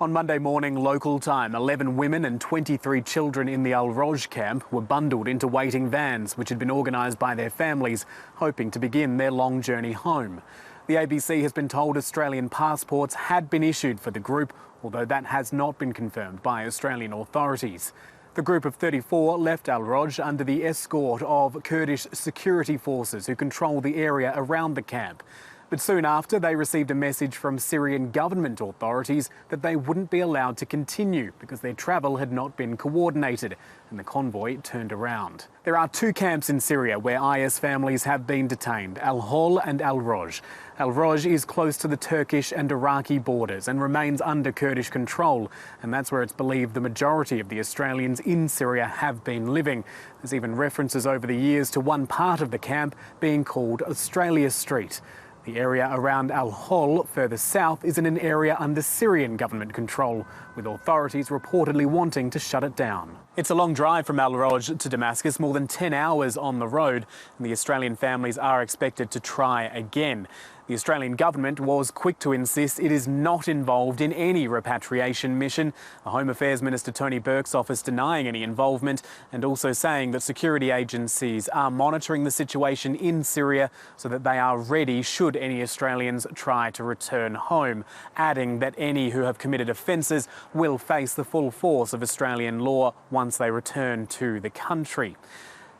On Monday morning local time, 11 women and 23 children in the Al Roj camp were bundled into waiting vans which had been organised by their families, hoping to begin their long journey home. The ABC has been told Australian passports had been issued for the group, although that has not been confirmed by Australian authorities. The group of 34 left Al Roj under the escort of Kurdish security forces who control the area around the camp. But soon after, they received a message from Syrian government authorities that they wouldn't be allowed to continue because their travel had not been coordinated, and the convoy turned around. There are two camps in Syria where IS families have been detained, Al-Hol and Al Roj. Al Roj is close to the Turkish and Iraqi borders and remains under Kurdish control, and that's where it's believed the majority of the Australians in Syria have been living. There's even references over the years to one part of the camp being called Australia Street. The area around Al-Hol, further south, is in an area under Syrian government control, with authorities reportedly wanting to shut it down. It's a long drive from Al Roj to Damascus, more than 10 hours on the road, and the Australian families are expected to try again. The Australian government was quick to insist it is not involved in any repatriation mission. The Home Affairs Minister Tony Burke's office denying any involvement and also saying that security agencies are monitoring the situation in Syria so that they are ready should any Australians try to return home, adding that any who have committed offences will face the full force of Australian law once they return to the country.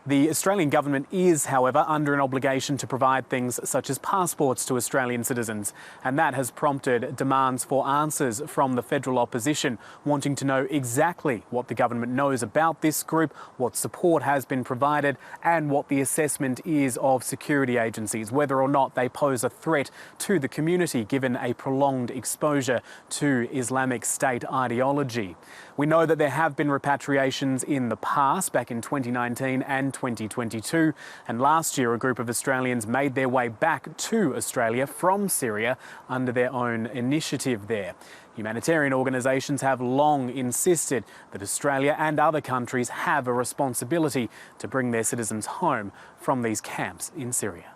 The Australian government is, however, under an obligation to provide things such as passports to Australian citizens, and that has prompted demands for answers from the federal opposition, wanting to know exactly what the government knows about this group, what support has been provided, and what the assessment is of security agencies, whether or not they pose a threat to the community given a prolonged exposure to Islamic State ideology. We know that there have been repatriations in the past, back in 2019 and 2022, and last year a group of Australians made their way back to Australia from Syria under their own initiative there. Humanitarian organisations have long insisted that Australia and other countries have a responsibility to bring their citizens home from these camps in Syria.